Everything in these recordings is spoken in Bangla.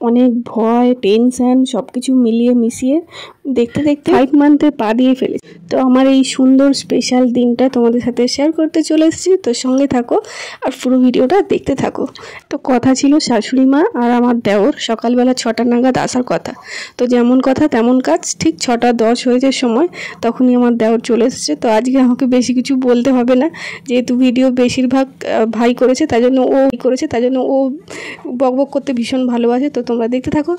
অনেক ভয়, টেনশন সব কিছু মিলিয়ে মিশিয়ে দেখতে দেখতে 5 মান্থে পা দিয়ে ফেলেছি। তো আমার এই সুন্দর স্পেশাল দিনটা তোমাদের সাথে শেয়ার করতে চলে এসেছি। তো সঙ্গে থাকো আর পুরো ভিডিওটা দেখতে থাকো। তো কথা ছিল শাশুড়ি মা আর আমার দেওর সকালবেলা 6টা নাগাদ আসার কথা। তো যেমন কথা তেমন কাজ, ঠিক 6টা 10 হয়েছে সময়, তখনই আমার দেওর চলে এসেছে। তো আজকে আমাকে বেশি কিছু বলতে হবে না, যেহেতু ভিডিও বেশিরভাগ ভাই করেছে, তাই জন্য ও বকবক করতে ভীষণ ভালোবাসে। তো তোমরা দেখতে থাকো।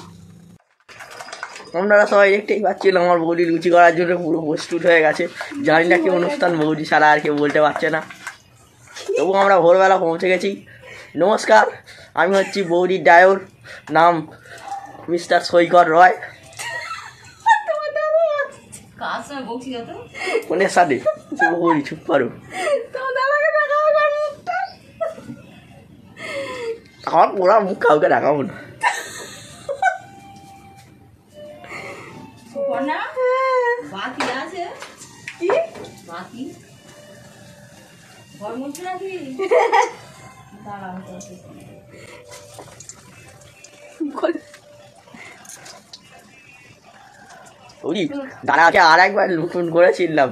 আপনারা সবাই দেখতেই পাচ্ছেন আমার বৌদি লুচি করার জন্য পুরো প্রস্তুত হয়ে গেছে। জানি না কি অনুষ্ঠান, বৌদি ছাড়া আর কেউ বলতে পারছে না। তবু আমরা ভোরবেলা পৌঁছে গেছি। নমস্কার, আমি হচ্ছি বৌদির ডায়োর, নাম মিস্টার সৈকত রয়। ফোনের সাথে বৌদি চুপ করো, আমার পুরা মুখ কাউকে দেখাবো না। দাদাকে আর একবার নতুন করেছিলাম,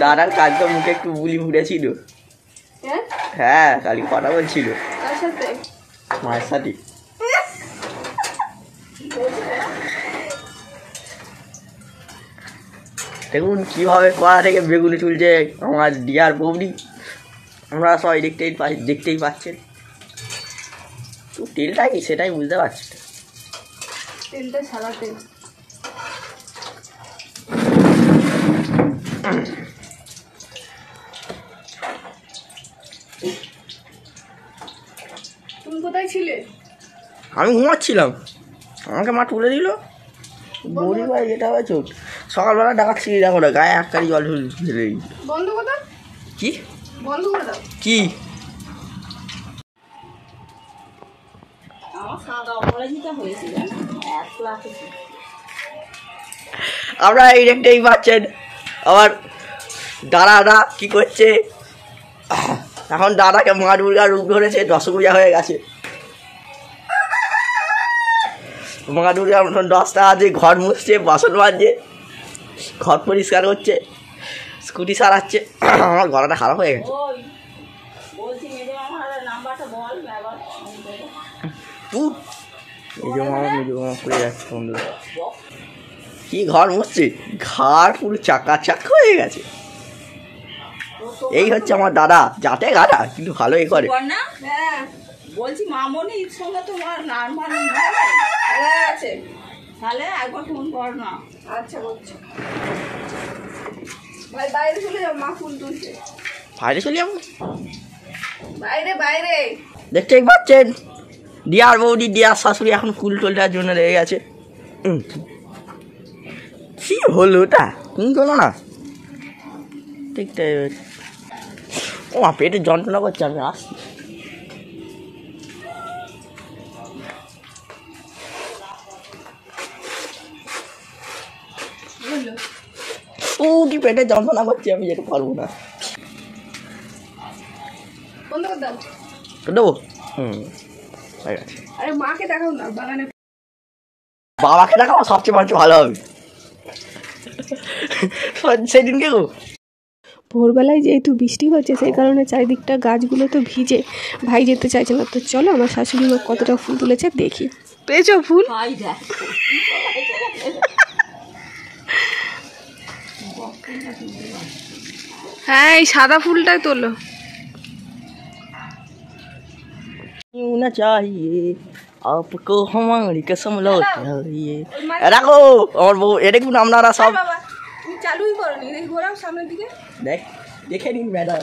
দাদার কাল তো মুখে একটু বুলি ফুটেছিল। হ্যাঁ, কালি কথা বলছিল মায়ের সাথে। দেখুন কিভাবে কড়া থেকে বেগুনি চুলছে আমার ডিয়ার বৌদি। আমরা সবাই দেখতেই পাচ্ছেন। তো তেলটা কি সেটাই বুঝতে পারছি। তেলটা সাদা তেল। তুমি কোথায় ছিলে? আমি ঘুমাচ্ছিলাম, আমাকে মা তুলে দিল। বৌদি ভাই যেটা হয়েছে, সকালবেলা ডাকাচ্ছি, দেখো না গায়ে এক কারি জল ঢেলে বন্ধ কথা। কি বন্ধ করে দাও। কি আমরা এই দেখতেই পাচ্ছেন আমার দাদাটা কি করছে। এখন দাদাকে মা দুর্গার রূপ ধরেছে, দশপূজা হয়ে গেছে। মা দুর্গার মতন 10টা আছে, ঘর মুছছে, বাসন মাজছে, ঘর পরিষ্কার করছে, স্কুটি সারাচ্ছে। আমার গলাটা খারাপ হয়ে গেছে। কি ঘর মুছছে, ঘাড় পুরো চাকা হয়ে গেছে। এই হচ্ছে আমার দাদা, যাতে গাদা কিন্তু ভালো এ করে। বলছি মামনির সঙ্গে তোমার নরমাল আছে, তাহলে একবার ফোন কর না। আচ্ছা বলছি ভাই, বাইরে চলে যাও, মা ফুল তুলছে। বাইরে চলে যাবো? বাইরে দেখতেই পাচ্ছেন ডিয়ার বৌদি, ডিয়ার শাশুড়ি এখন ফুল তোলার জন্য লেগে গেছে। কি হলো ওটা, তুমি তোলো না? ঠিকঠাক। ও পেটে যন্ত্রণা করছে, আমি আসছি। পেটে যন্ত্রণা করছে, আমি যেতে পারবো না। দেবো? আরে মাকে দেখাও না, বাগানে। বাবাকে দেখাও, সবচেয়ে ভালো হবে সেদিনকে। ভোরবেলায় যেহেতু বৃষ্টি হচ্ছে, সেই কারণে চারিদিকটা গাছগুলো তো ভিজে, ভাই যেতে চাইছে না। তো চলো আমার শাশুড়ি মা কতটা ফুল তুলেছে দেখি। পেয়েছো ফুল? হ্যাঁ, এই সাদা ফুলটাই তোলো। না চাহিয়ে আপকো হমারি কসম লৌটাইয়ে। রাখো আমার বউ, এটা দেখুন আপনারা সব চালুই করনি, ঘোরাও সামনের দিকে, দেখে নিন ম্যাডাম।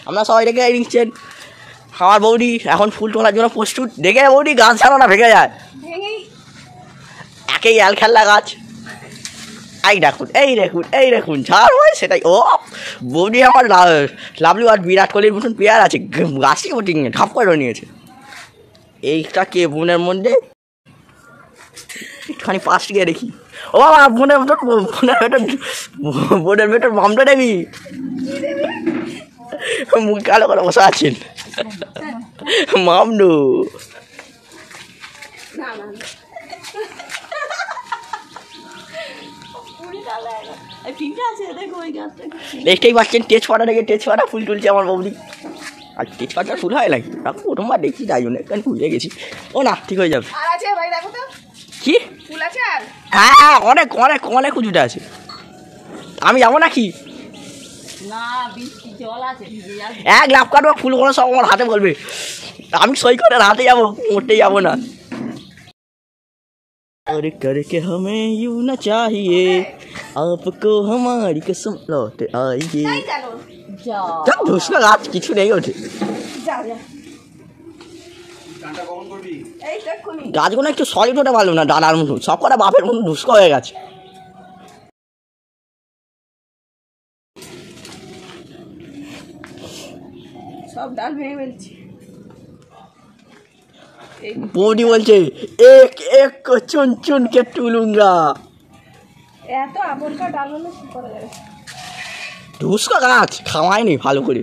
আপনারা সবাই দেখে নিচ্ছেন আমার বৌদি এখন ফুল তোলার জন্য প্রস্তুত। দেখে বৌদি গাছ ছাড়া না ভেঙে যায়, একেই আল খেলনা গাছ। এই দেখুন ঝাড় হয় সেটাই। ও বৌদি আমার লাভলি আর বিরাট কোহলির মতন প্লেয়ার আছে, গাছটি বোটিং ঢাপ করে নিয়েছে। এইটা কে বোনের মধ্যে একটুখানি পাশ গিয়ে দেখি। ও বাবা, বোনের ভেতর মামটা দেবি, মুখ কালো করে বসে আছেন মামনু। না না ঠিক আছে, দেখো ওই গাছটা দেখতেই পাচ্ছেন তেজপাতা থেকে তেজপাতা ফুল তুলছে আমার বৌদি। আর তেজপাতা ফুল হয় নাকি? প্রথমবার দেখছি, তাই জন্য একটু ভুলে গেছি। ও না, ঠিক হয়ে যাবে। আর আছে ভাই, দেখো তো কি ফুল আছে। আর হ্যাঁ, অনেক অনেক অনেক উঁচুটা আছে। আমি যাবো নাকি? না, বৃষ্টি জল আছে, ভিজে যাবে। এক লাভ কাটবো, ফুলগুলো সব আমার হাতে বলবে। আমি সই করে হাতে যাবো, মোটেই যাবো না। और करके हमें यूं न चाहिए, आपको हमारी कसम लौट आइए। যাও ধুসকা গাছ কিছু নেই ওঠে। যাও যাও এই দেখুন গাছগুলো একটু সলিড হতে পারলো না, ডানার মতো সব কটা বাপের মতো ধুসকা হয়ে গেছে। সব ডাল ভেঙে ফেলছি। বৌদি বলছে এক এক को चुन चुन के तुलूंगा। এত আপনকার ডাল হলে কি করা যাবে? ধুসকা গাছ খাওয়ায়নি ভালো করে,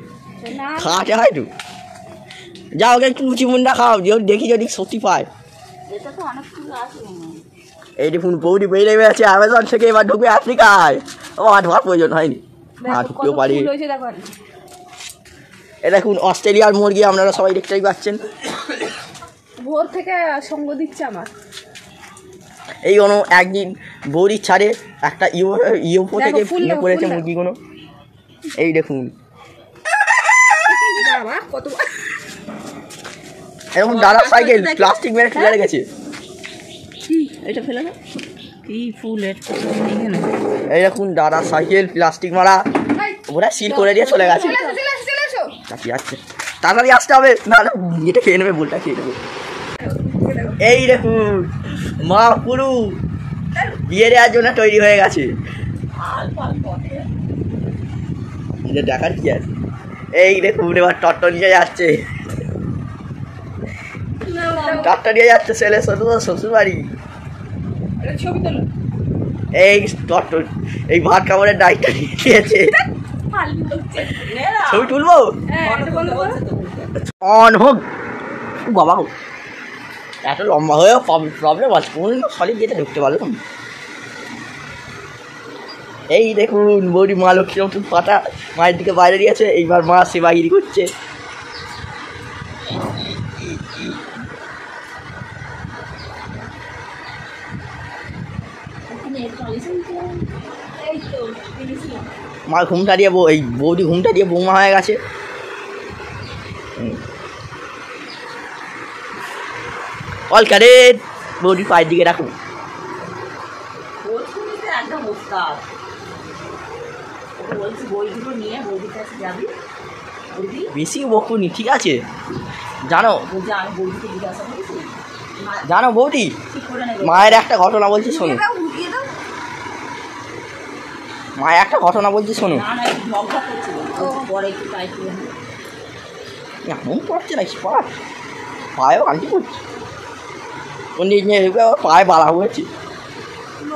না খাওয়াতে হয় তো। যাও ওকে একটু লুচি মুন্ডা খাও, দেখি যদি সত্যি পায়। এটা তো অনেক ফুল আছে। এই দেখুন বৌদি বেরিয়ে গেছে অ্যামাজন থেকে, এবার ঢুকবে আফ্রিকায়। ও আর ধোয়ার প্রয়োজন হয়নি, আর ঢুকতেও পারি। ফুল হয়েছে দেখো। এ দেখুন অস্ট্রেলিয়ার মুরগি, আপনারা সবাই দেখতেই পাচ্ছেন। ভোর থেকে সঙ্গ দিচ্ছে আমার। এই কোনো একদিন বৌদির ছাড়ে একটা ইউএফও থেকে দেখো, ফুল নিয়ে দেখো, পড়েছে ফুল দেখো। মুরগিগুলো। এই দেখুন বাবা কত এরকম দাদা সাইকেল প্লাস্টিক মেরে ফেলে রেখেছে। কি এটা ফেলে দাও। কি ফুল এটা এখানে? এই দেখুন দাদা সাইকেল প্লাস্টিক মারা, ওরা সিল করে দিয়ে চলে গেছে। চলে এসো। তাকি আসছে, তাড়াতাড়ি আসতে হবে, নাহলে এটা খেয়ে নেবে, বলটা খেয়ে নেবে। এই দেখুন মা পুরু বিয়ে দেওয়ার জন্য তৈরি হয়ে গেছে। এটা দেখার কি আছে? এই দেখুন এবার টট্ট নিয়ে যাচ্ছে, টট্ট নিয়ে যাচ্ছে ছেলে শ্বশুর বাড়ি। ছবি তোলো। এই টট্ট এই ভাত খাবারের দায়িত্ব নিয়েছে। ছবি তুলবো, অন হোক। বাবা এত লম্বা হয়েও প্রবলেম আছে, কোনো সলিড যেটা ঢুকতে পারলো না। এই দেখুন বৌদি মা লক্ষ্মী নতুন পাতা মায়ের দিকে বাইরে দিয়েছে, এইবার মা সেবাগিরি করছে। মা ঘুমটা দিয়ে এই বৌদি ঘুমটা দিয়ে বৌমা হয়ে গেছে। অল ক্যারেট বৌদি পায়ের দিকে রাখুন। একদম উস্তাদ। বলছি বইগুলো নিয়ে বৌদির কাছে যাবি। বৌদি বেশি বকুনি, ঠিক আছে? জানো বলছে আমি বৌদিকে জিজ্ঞাসা করেছি। জানো বৌদি ঠিক করে নেবে। মায়ের একটা ঘটনা বলছি শোনো, মায়ের একটা ঘটনা বলছি শোনো। না না একটু ঝগড়া করছিল, পরে একটু টাইট করে নেবে। এমন পড়ছে নাকি পড়া, পায়েও আনটি করছে, কোন দিক নিয়ে পায়ে বাড়া হয়েছে।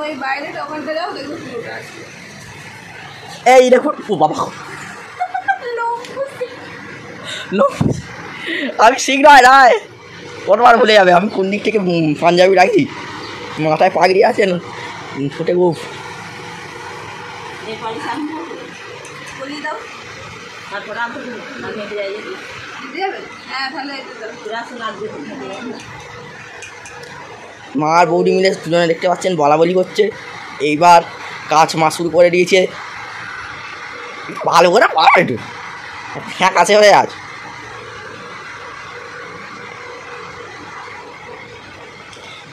ওই বাইরে দোকানটা যাও, দেখো পুরোটা আছে। এই দেখুন ও বাবা, আমি শিখ নয় রায় কতবার ভুলে যাবে। আমি কোন দিক থেকে পাঞ্জাবি রাখি, মাথায় পাগড়ি আছে, ছোটে গোফ। নেপালি শাড়ি বলিয়ে দাও, তারপরে আমি হেঁটে যাই। দিতে যাবে? হ্যাঁ তাহলে এটা দাও। রাস্তা লাগবে তো হেঁটে যাই না। মা আর বৌদি মিলে দুজনে দেখতে পাচ্ছেন বলা বলি করছে। এইবার কাজ মা শুরু করে দিয়েছে, ভালো করে পাড়া একটু হ্যাঁ কাছে হয়ে আজ।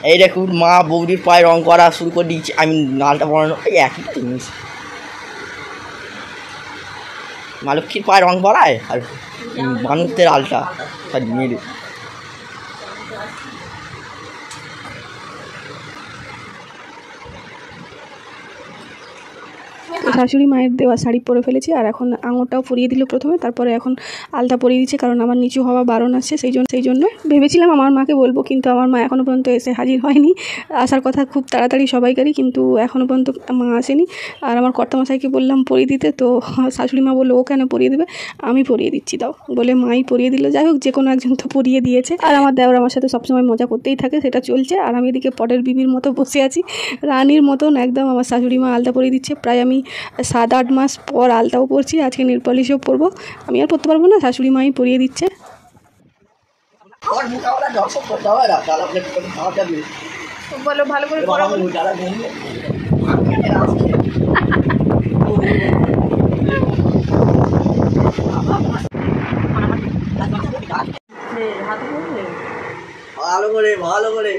এই দেখুন মা বৌদির পায়ে রং করা শুরু করে দিয়েছে, আমি নালটা পরানো, এই একই জিনিস। মা লক্ষ্মীর পায়ে রং পরায় আর মানুষদের আলটা সরি মেয়েদের। শাশুড়ি মায়ের দেওয়া শাড়ি পরে ফেলেছি, আর এখন আঙুরটাও পরিয়ে দিল প্রথমে, তারপরে এখন আলতা পরিয়ে দিচ্ছে, কারণ আমার নিচু হওয়া বারণ আসছে। সেই জন্য ভেবেছিলাম আমার মাকে বলবো, কিন্তু আমার মা এখনও পর্যন্ত এসে হাজির হয়নি। আসার কথা খুব তাড়াতাড়ি সবাইকারই, কিন্তু এখনও পর্যন্ত মা আসেনি। আর আমার কর্তামশাইকে বললাম পরিয়ে দিতে, তো শাশুড়ি মা বললো ও কেন পরিয়ে দেবে, আমি পরিয়ে দিচ্ছি দাও বলে মাই পরিয়ে দিল। যাই হোক, যে কোনো একজন তো পরিয়ে দিয়েছে। আর আমার দেওর আমার সাথে সবসময় মজা করতেই থাকে, সেটা চলছে। আর আমি এদিকে পটের বিবির মতো বসে আছি, রানীর মতন একদম। আমার শাশুড়ি মা আলতা পরিয়ে দিচ্ছে। প্রায় আমি 7-8 মাস পর আলতাও পরছি, আজকে নেল পলিশও পরবো। আমি আর পরতে পারবো না, শাশুড়ি মাই পরিয়ে দিচ্ছে। বলো ভালো করে ভালো করে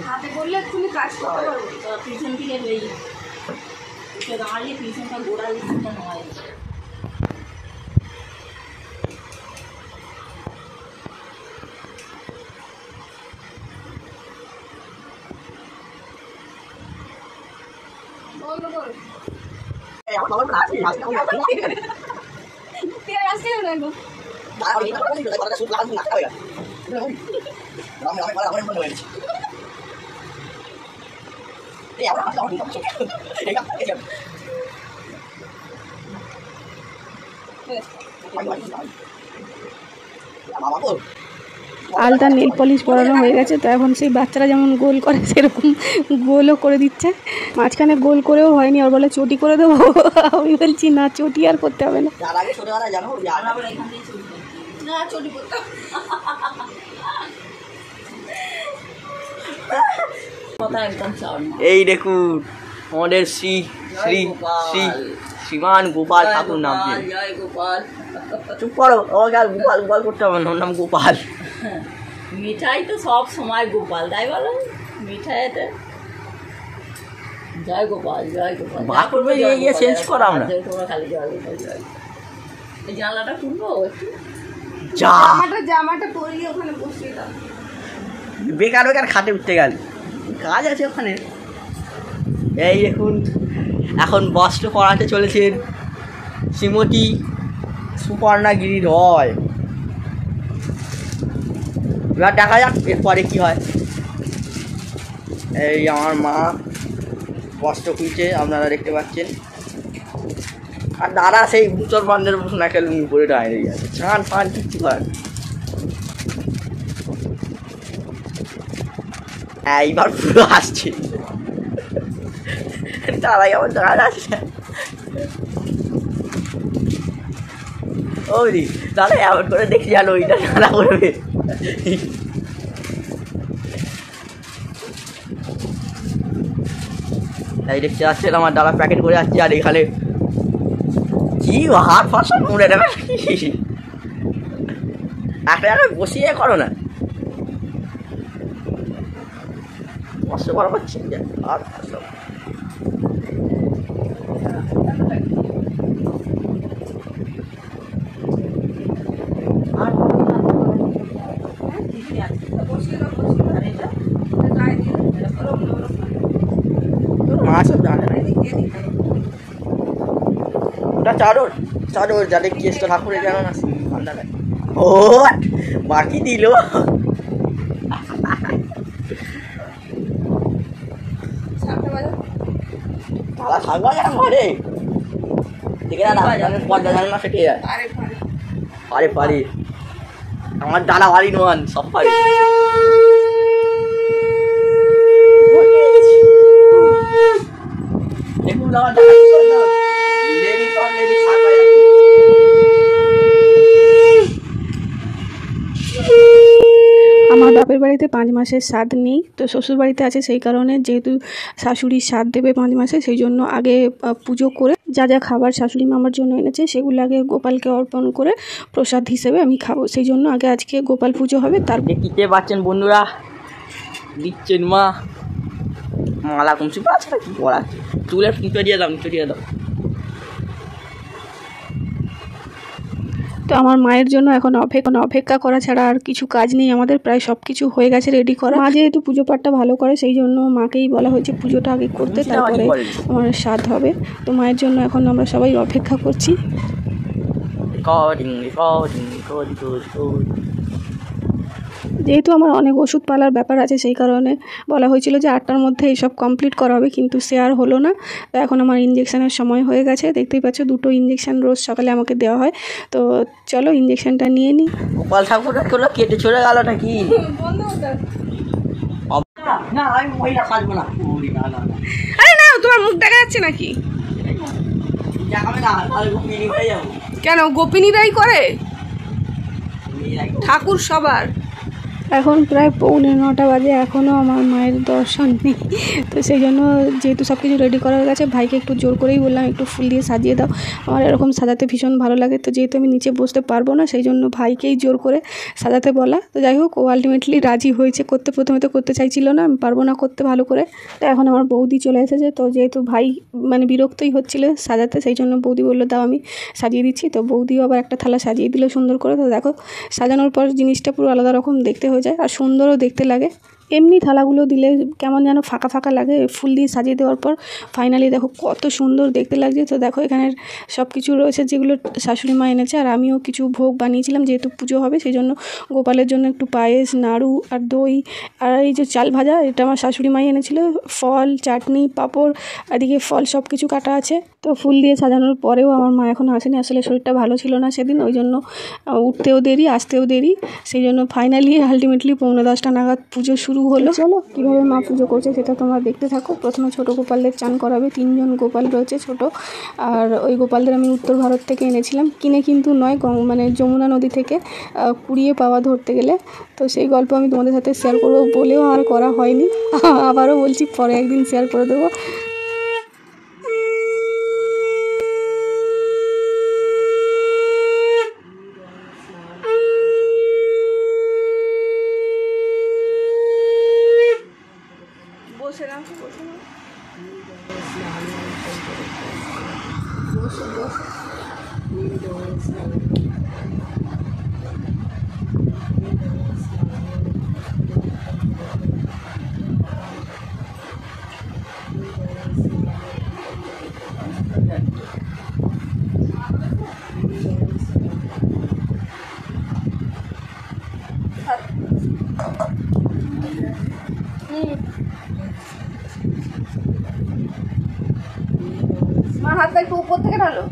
হাতে করলে তুমি কাজ করতে পারবো। পিছন থেকে দাঁড়িয়ে পিছনটা গোড়া দিচ্ছিটা নয়। আলতা নেল পলিশ পরানো হয়ে গেছে, তো এখন সেই বাচ্চারা যেমন গোল করে সেরকম গোলও করে দিচ্ছে। মাঝখানে গোল করেও হয়নি, আর বলে চটি করে দেবো। আমি বলছি না, চটি আর করতে হবে না। এই দেখুন আমাদের শ্রী শ্রী শ্রী শ্রীমান গোপাল ঠাকুর নাম দিয়ে। চুপ করো, আমাকে আর গোপাল গোপাল করতে হবে না, ওর নাম গোপাল। মিঠাই তো সব সময় গোপাল, তাই বলো মিঠাইতে জয় গোপাল জয় গোপাল। বাথরুমে গিয়ে চেঞ্জ করাও না। তোমরা খালি জয় গোপাল জয়। এই জানলাটা খুলবো একটু, জামাটা পরিয়ে ওখানে বসিয়ে দাও। বেকার বেকার খাটে উঠতে গেল, কাজ আছে ওখানে। এই দেখুন এখন বস্ত্র পরাতে চলেছেন শ্রীমতী সুপর্ণাগিরি রয়। এবার দেখা যাক এরপরে কি হয়। এই আমার মা বস্ত্র খুলছে, আপনারা দেখতে পাচ্ছেন। আর দাদা সেই উত্তর বান্ধের মতন একটা লুঙ্গি পরে দাঁড়িয়ে গেছে, ছান ফান কিচ্ছু করে। হ্যাঁ এইবার পুরো আসছে, দাদাই আমার দাঁড়া আসছে। ওই দাদা এমন করে দেখছি জানো ওইটা দাদা করবে। এই দেখতে যাচ্ছেন আমার দাদা প্যাকেট করে যাচ্ছে, আর এখানে কি হাত ফাঁসা মুড়ে দেবে একটা জায়গায় বসিয়ে করো না, কষ্ট করা পাচ্ছি আর ওটা চাদর চাদর যাদের কেসটা ঠাকুরের জানো না ঠান্ডা লাগে। ও বাকি দিল তারা থাকবা যেন ঘরে দেখে না পর্দা জানো না ফেটে যায়। পারে পারে আমার দাদা বাড়ি নন, সব পারে। দেখুন আমার আমার বাপের বাড়িতে 5 মাসের স্বাদ নেই, তো শ্বশুর বাড়িতে আছে, সেই কারণে যেহেতু শাশুড়ির স্বাদ দেবে 5 মাসে, সেই জন্য আগে পুজো করে যা যা খাবার শাশুড়ি মা আমার জন্য এনেছে সেগুলো আগে গোপালকে অর্পণ করে প্রসাদ হিসেবে আমি খাবো। সেই জন্য আগে আজকে গোপাল পুজো হবে। তার দেখতে পাচ্ছেন বন্ধুরা, দিচ্ছেন মা মালা কমছি আছে না কি করা, চুলের নিচে দিয়ে দাও, নিচে দিয়ে দাও। তো আমার মায়ের জন্য এখন অপেক্ষা করা ছাড়া আর কিছু কাজ নেই আমাদের, প্রায় সব কিছু হয়ে গেছে রেডি করা। মা যেহেতু পুজো পাঠটা ভালো করে সেই জন্য মাকেই বলা হয়েছে পুজোটা আগে করতে, তারপরে আমার স্বাদ হবে। তো মায়ের জন্য এখন আমরা সবাই অপেক্ষা করছি। যেহেতু আমার অনেক ওষুধ পালার ব্যাপার আছে সেই কারণে বলা হয়েছিল যে 8টার মধ্যে এইসব কমপ্লিট করা হবে, কিন্তু সে আর হলো না। তো এখন আমার ইঞ্জেকশানের সময় হয়ে গেছে, দেখতেই পাচ্ছ 2টো ইঞ্জেকশান রোজ সকালে আমাকে দেওয়া হয়। তো চলো ইঞ্জেকশানটা নিয়ে নিই। গোপাল ঠাকুরটা তোলা কেটে চলে গেল নাকি? না আমি মহিলা সাজবো না। আরে না, তোমার মুখ দেখা যাচ্ছে নাকি? কেন গোপিনীরাই করে? ঠাকুর সবার। এখন প্রায় 8:45 বাজে, এখনও আমার মায়ের দর্শন নেই। তো সেই জন্য যেহেতু সব কিছু রেডি করা হয়ে গেছে, ভাইকে একটু জোর করেই বললাম একটু ফুল দিয়ে সাজিয়ে দাও, আমার এরকম সাজাতে ভীষণ ভালো লাগে। তো যেহেতু আমি নিচে বসতে পারবো না সেই জন্য ভাইকেই জোর করে সাজাতে বলা। তো যাই হোক, ও আলটিমেটলি রাজি হয়েছে করতে। প্রথমে তো করতে চাইছিল না, আমি পারবো না করতে ভালো করে। তো এখন আমার বৌদি চলে এসেছে। তো যেহেতু ভাই মানে বিরক্তই হচ্ছিল সাজাতে, সেই জন্য বৌদি বললো দাও আমি সাজিয়ে দিচ্ছি। তো বৌদিও আবার একটা থালা সাজিয়ে দিল সুন্দর করে। তো দেখো সাজানোর পর জিনিসটা পুরো আলাদা রকম দেখতে হয়ে যায় আর সুন্দরও দেখতে লাগে। এমনি থালাগুলো দিলে কেমন যেন ফাঁকা ফাঁকা লাগে, ফুল দিয়ে সাজিয়ে দেওয়ার পর ফাইনালি দেখো কত সুন্দর দেখতে লাগছে। তো দেখো এখানে সব কিছু রয়েছে যেগুলো শাশুড়ি মা এনেছে, আর আমিও কিছু ভোগ বানিয়েছিলাম যেহেতু পুজো হবে সেই জন্য। গোপালের জন্য একটু পায়েস, নাড়ু আর দই, আর এই যে চাল ভাজা এটা আমার শাশুড়ি মাই এনেছিল, ফল, চাটনি, পাঁপড়, এদিকে ফল সব কিছু কাটা আছে। তো ফুল দিয়ে সাজানোর পরেও আমার মা এখন আসেনি, আসলে শরীরটা ভালো ছিল না সেদিন, ওই জন্য উঠতেও দেরি আসতেও দেরি। সেই জন্য ফাইনালি আলটিমেটলি 9:45 নাগাদ পুজো শুরু হলো। চলো কীভাবে মা পুজো করছে সেটা তোমরা দেখতে থাকো। প্রথমে ছোটো গোপালদের চান করাবে, 3জন গোপাল রয়েছে ছোট, আর ওই গোপালদের আমি উত্তর ভারত থেকে এনেছিলাম, কিনে কিন্তু নয়, মানে যমুনা নদী থেকে কুড়িয়ে পাওয়া ধরতে গেলে। তো সেই গল্প আমি তোমাদের সাথে শেয়ার করবো বলেও আর করা হয়নি, আবারও বলছি পরে একদিন শেয়ার করে দেবো। মার হাতটা একটু উপর থেকে ঢালো।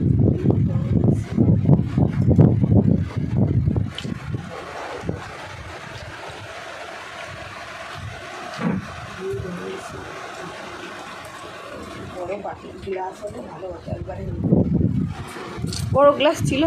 বড় গ্লাস ছিল।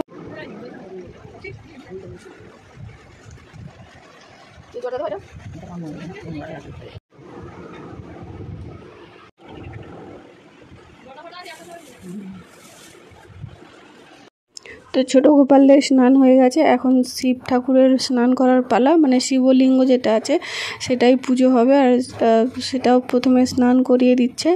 তো ছোটো গোপালদের স্নান হয়ে গেছে, এখন শিব ঠাকুরের স্নান করার পালা, মানে শিবলিঙ্গ যেটা আছে সেটাই পুজো হবে, আর সেটাও প্রথমে স্নান করিয়ে দিচ্ছে।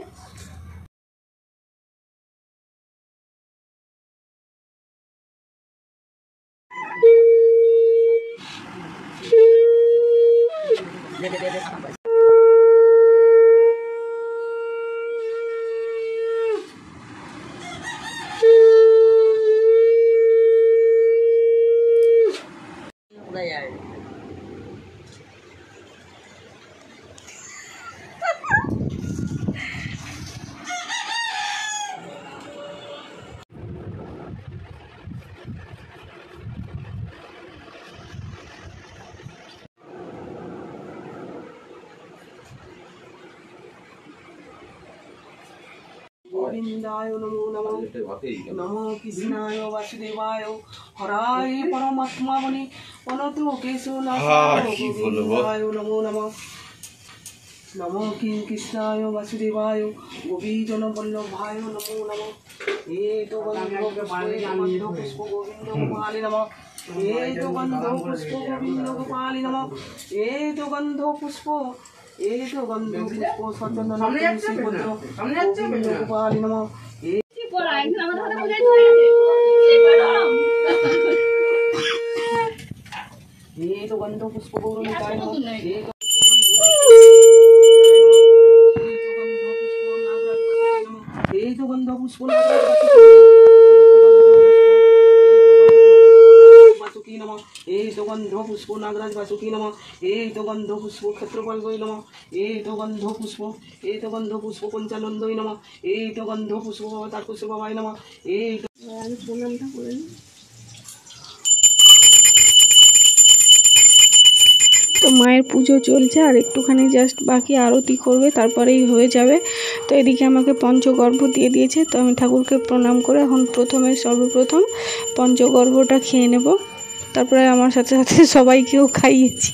गोविंदाय नमो नमः। नमो कृष्णाय वासुदेवाय हराय परमात्मा बने अनंत केशवनाथाय गोविंदाय नमो नमः। नमो कृष्णाय वासुदेवाय गोपीजन वल्लभाय नमो नमः। हे तो गंधो पुष्प गोविंद गोपाल नमः। हे तो गंधो पुष्प गोविंद गोपाल नमः। हे तो गंधो पुष्प এই তো গন্ধ পুষ্প সচন্দন গোবিন্দ গোপাল নমঃ। এই তো গন্ধ পুষ্প গৌরমিতায় নমঃ এই তো এই তো গন্ধ পুষ্প বাসুকি নমঃ এই তো গন্ধ পুষ্প নাগরাজ বাসুকি নমঃ এই তো গন্ধ পুষ্প ক্ষেত্রপালগৈ নমঃ এই তো গন্ধ পুষ্প পঞ্চানন্দই নমঃ এই তো গন্ধ পুষ্প তারকুশ বাবাই নমঃ এই তো প্রণামটা করে নিই। তো মায়ের পুজো চলছে আর একটুখানি জাস্ট বাকি আরতি করবে, তারপরেই হয়ে যাবে। তো এদিকে আমাকে পঞ্চগর্ভ দিয়ে দিয়েছে, তো আমি ঠাকুরকে প্রণাম করে এখন সর্বপ্রথম পঞ্চগর্ভটা খেয়ে নেব। তারপরে আমার সাথে সাথে সবাইকেও খাইয়েছি।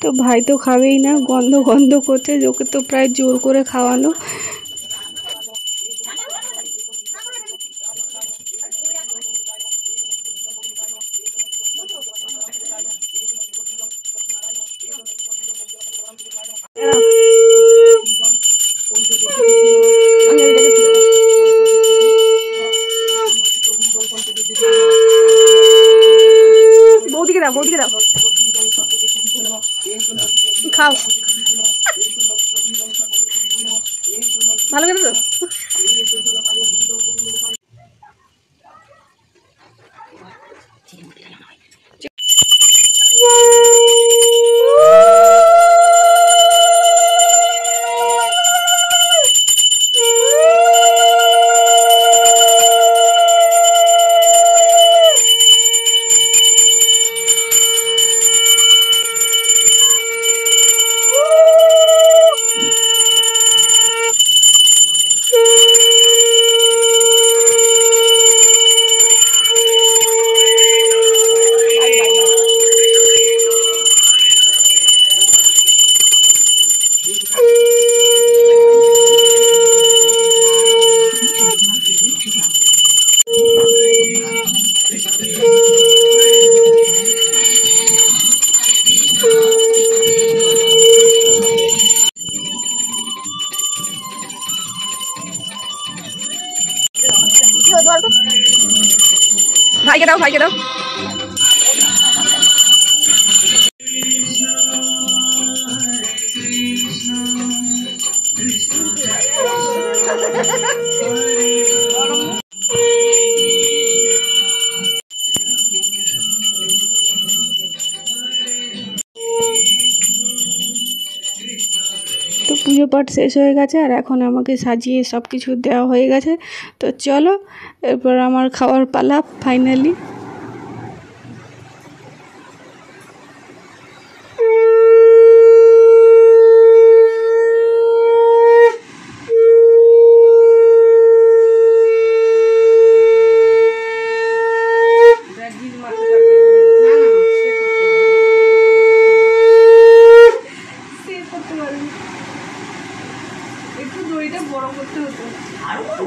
তো ভাই তো খাবেই না, গন্ধ গন্ধ করছে, ওকে তো প্রায় জোর করে খাওয়ানো। বৌদিকে দাও, বৌদিকে দাও, খাও ভালো করে তো। ভাইকে দাও, ভাইকে দাও। তো পুজো পাঠ শেষ হয়ে গেছে আর এখন আমাকে সাজিয়ে সব কিছু দেওয়া হয়ে গেছে। তো চলো এরপর আমার খাওয়ার পালা ফাইনালি।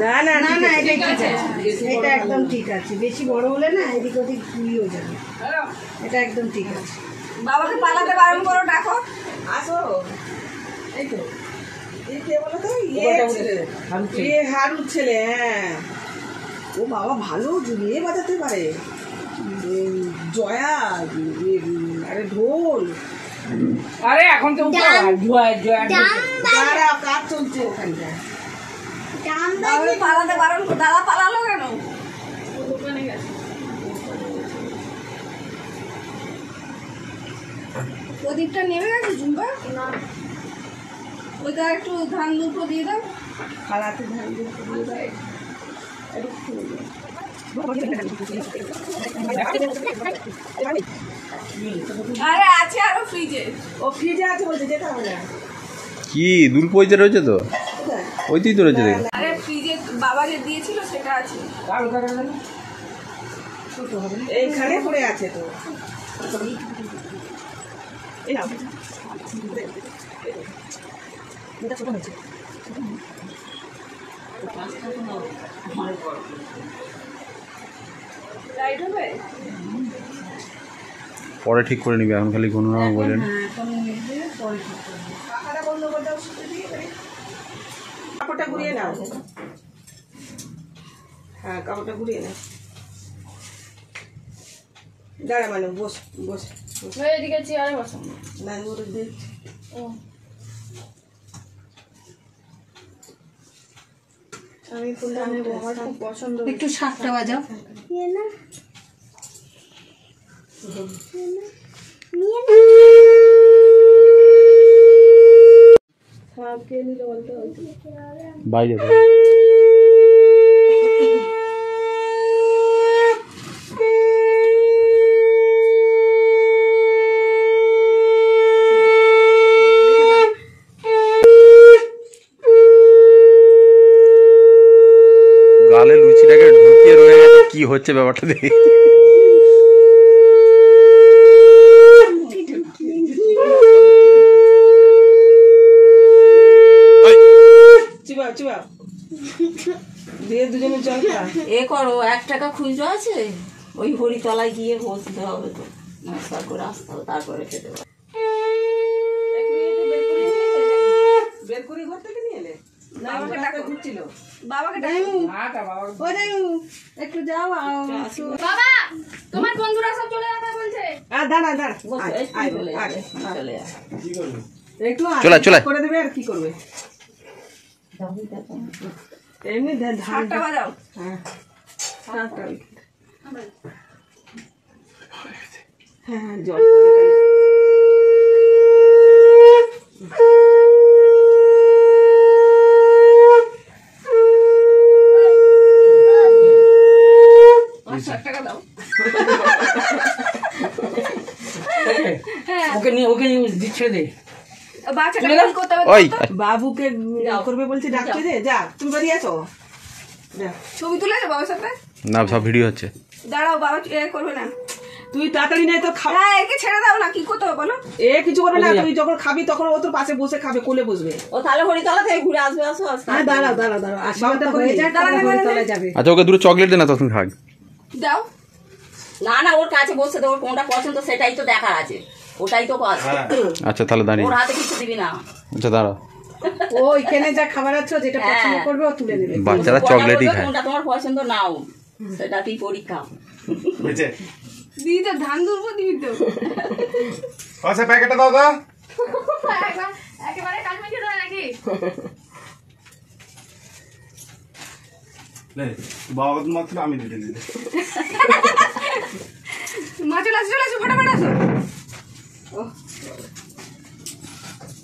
না না না না, এটা ঠিক আছে, এটা একদম ঠিক আছে। বেশি বড় হলে না এদিক ওদিক ঘুরিয়েও যাবে, এটা একদম ঠিক আছে। বাবাকে পালাতে বারণ করো, ডাকো। আসো, এই তো এই কে বলো তো, হারুর ছেলে। হ্যাঁ, ও বাবা ভালো ঝুলিয়ে বাজাতে পারে। জয়া, আরে ঢোল, আরে এখন তো কাজ চলছে ওখানটায়। বাবাকে পালাতে বারণ করো। দাদা পালালো কেন? দোকানে গেছে। প্রদীপটা নেমে গেছে ঝুম্বা? না, ওইটা একটু ধান দুটো দিয়ে দাও। খালাতে ধান দুটো দিয়ে দাও, একটু খুলে দাও। আরে আছে আরো ফ্রিজে। ও ফ্রিজে আছে বলছে, যেতে হবে না। কি দুল পয়সা রয়েছে তো, ওইটাই তো রয়েছে দেখো। আরে ফ্রিজে বাবা যে দিয়েছিল সেটা আছে। এইখানে পড়ে আছে তো। এই নাও, এটা ছোট হয়েছে। রাইট হবে? পরে ঠিক করে নিবি, এখন খালি কোনো বলেন। হ্যাঁ, এখন পরে ঠিক করবো। পাখাটা বন্ধ করে দাও, শুতে দিয়ে ঘুরিয়ে নাও। হ্যাঁ কাপড়টা ঘুরিয়ে নাও। দাঁড়া মানে বস বস এদিকে চেয়ারে বসো না ওটা দেখ। আমি ফুলটা আমার খুব পছন্দ। একটু শাকটা বাজাও। বাইরে তো। গালে লুচিটাকে ঢুকিয়ে রয়ে গেছে, কি হচ্ছে ব্যাপারটা দেখে। চিবাও চিবাও দিয়ে দুজনে জল খা। এ করো 1 টাকা খুচরো আছে, ওই হরিতলায় গিয়ে বসতে হবে, তো নমস্কার করে আসতে হবে, তারপরে খেতে হবে। বের করে ঘর থেকে নিয়ে এলে বাবাকে ডাকো, ঘুরছিল। বাবাকে ডাকো। একটু যাও বাবা তোমার বন্ধুরা সব চলে যাবে বলছে। দাঁড়া দাঁড়া বসো, এই আয়, চলে আয়, যাবে, চলে যাবে। একটু চলে, চলে। করে দেবে আর কি করবে এমনি ধান। শাকটা বাজাও। হ্যাঁ শাকটা হ্যাঁ জল ওকে নিয়ে ছেড়ে দে। বাচ্চাটা কি করতে হবে? ওই বাবুকে করবে বলছে, ডাকতে দে। যা তুমি বেরিয়ে আসো। যা ছবি তুলেছো বাবার সাথে? না, সব ভিডিও হচ্ছে। দাঁড়াও, বাবা এ করবে না। তুই তাড়াতাড়ি নাই তো খা। হ্যাঁ, একে ছেড়ে দাও না, কি করতে হবে বলো? এ কিছু করবে না, তুই যখন খাবি তখন ও তোর পাশে বসে খাবে, কোলে বসবে। ও তাহলে হরিতলা থেকে ঘুরে আসবে, আসো আসো। দাঁড়াও দাঁড়াও দাঁড়াও, আশীর্বাদটা হয়ে যায়, তারপরে হরিতলায় যাবে। আচ্ছা, ওকে দুটো চকলেট দে না, তখন খাক। দাও। না না, ওর কাছে বসে তো, ওর কোনটা পছন্দ সেটাই তো দেখার আছে, ওটাই তো কাজ। আচ্ছা তাহলে দাঁড়িয়ে। ওর হাতে কিছু দিবি না। আচ্ছা দাঁড়া। ও এখানে যা খাবার আছে যেটা পছন্দ করবে ও তুলে নেবে। বাচ্চারা চকলেটই খায়। কোনটা তোমার পছন্দ নাও, সেটাতেই পরীক্ষা। দিদি তো ধান দুর্ব দিবি তো। আচ্ছা প্যাকেটটা দাও দাও। একেবারে কাজ মেখে দেয় নাকি? বাবা মাত্র আমি দিতে দিতে। মা চলে আসো, চলে আসো, ফটাফট আসো।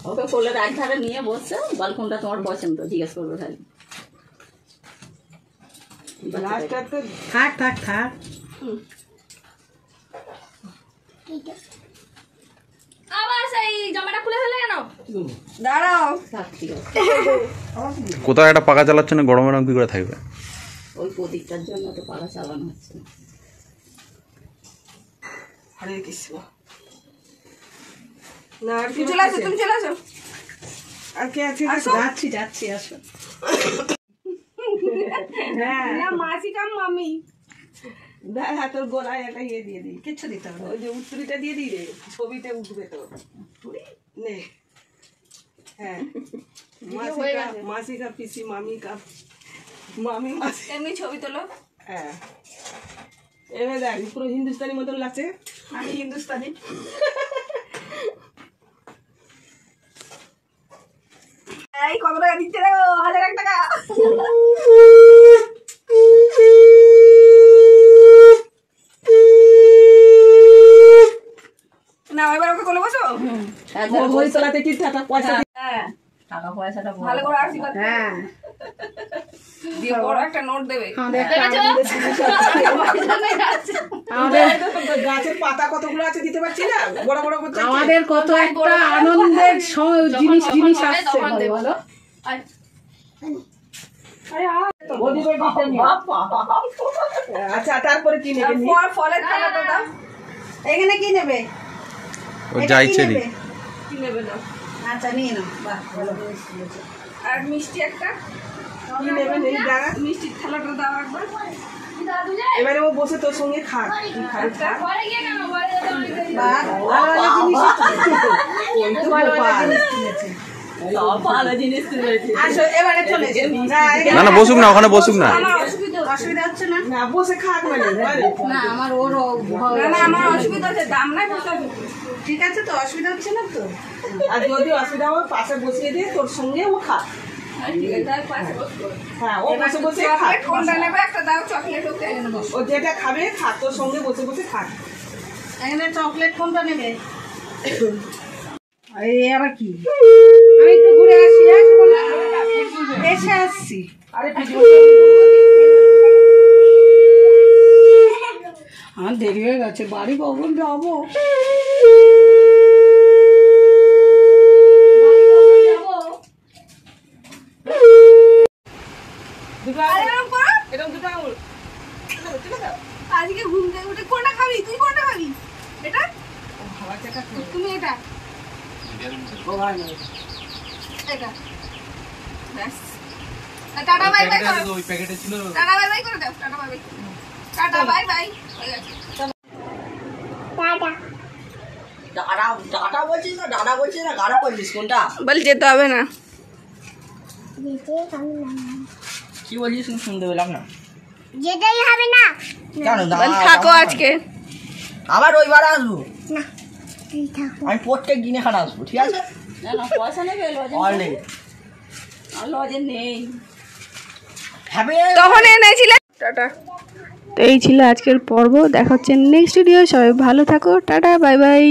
ওকে কোলের এক ধারে নিয়ে বসছে, বল কোনটা তোমার পছন্দ জিজ্ঞেস করবে খালি। লাস্টটা তো থাক থাক থাক। আবার সেই জামাটা খুলে ফেলে কেন? দাঁড়াও, থাক, ঠিক আছে। কোথাও একটা পাকা চালাচ্ছে না, গরমে কি করে থাকবে? ওই প্রদীপটার জন্য তো পাড়া চালানো হচ্ছে। হরে কৃষ্ণ। না আর কি তুমি চলে আসো, তুমি চলে আসো। আর কে আছে? যাচ্ছি যাচ্ছি, আসো। হ্যাঁ মাসি কাম মামি। দাঁড়া, তোর গলায় একটা ইয়ে দিয়ে দিই। কিচ্ছু দিতে হবে না, ওই যে উত্তরিটা দিয়ে দিই রে, ছবিতে উঠবে তো। নে হ্যাঁ, মাসি কা পিসি, মামি কা মামি, মাসি। এমনি ছবি তোলো। হ্যাঁ এবার দেখ, পুরো হিন্দুস্তানি মতন লাগছে। আমি হিন্দুস্তানি। এই কত টাকা দিচ্ছে রে? 1001 টাকা। না এবার ওকে কোলে বসো। ওই তলাতে কি টাকা পয়সা হ্যাঁ, টাকা পয়সাটা ভালো করে আশীর্বাদ করো। হ্যাঁ দিয়ে বড় একটা নোট দেবে। আমাদের গাছের পাতা কতগুলো আছে দিতে পারছি না, বড় বড় করতে। আমাদের কত একটা আনন্দের জিনিস জিনিস আসছে বলো। আচ্ছা তারপরে কি নেবে? ফলের থালাটা দাও। এখানে কি নেবে? ও যা ইচ্ছে দিক। কি নেবে দাও? আচ্ছা নিয়ে নাও। বাহ ভালো জিনিস দিয়েছো। আর মিষ্টি একটা। কি নেবেন এই জায়গা? মিষ্টির থালাটা দাও একবার। এবারে ও বসে তোর সঙ্গে খাক। কি খাবে? ঘরে গিয়ে কেন? ঘরে যেতে অনেক দেরি। বাহ ভালো ভালো জিনিস ওই তো গোপাল। সব ভালো জিনিস তুলেছে। আসো এবারে চলে এসো। না না বসুক না, ওখানে বসুক না। আমার অসুবিধা হচ্ছে না। না বসে খাক মানে না আমার ওর না আমার অসুবিধা হচ্ছে, দাম নাই বসে। ঠিক আছে তো, অসুবিধা হচ্ছে না তো। আর যদি অসুবিধা হয় পাশে বসিয়ে দিয়ে তোর সঙ্গে ও খা। হ্যাঁ ও বসে বসে খাক। কোনটা নেবে একটা দাও, চকলেট ওকে ও যেটা খাবে খাক, তোর সঙ্গে বসে বসে খাক। এখানে চকলেট কোনটা নেবে? এই আবার কি? আমি একটু ঘুরে আসি, এসে আসছি। আরে আমার দেরি হয়ে গেছে, বাড়ি কখন যাবো? আজকে ঘুম থেকে উঠে কোনটা খাবি? তুই কোনটা খাবি? এটা? তুমি এটা? এটা। ব্যাস। টাটা বাই বাই করো। টাটা বাই বাই করে দাও। Tata bye bye. Tata bye bye. হয়ে গেছে। ডাটা বলছিস না, ডাটা বলছিস না, গাড়া বলছিস কোনটা? বল যেতে হবে না। কি বলছিস শুনতে পেলাম না। যেতেই হবে না। কেন বল থাকো আজকে। আবার রবিবার আসবো, না তুই থাকো। আমি প্রত্যেক দিন এখানে আসবো, ঠিক আছে? না না পয়সা নেবে, অলরেডি লজে নেই। হ্যাপি তখন এনেছিলে টাটা। তো এই ছিল আজকের পর্ব, দেখা হচ্ছে নেক্সট ভিডিও। সবাই ভালো থাকো, টাটা বাই বাই।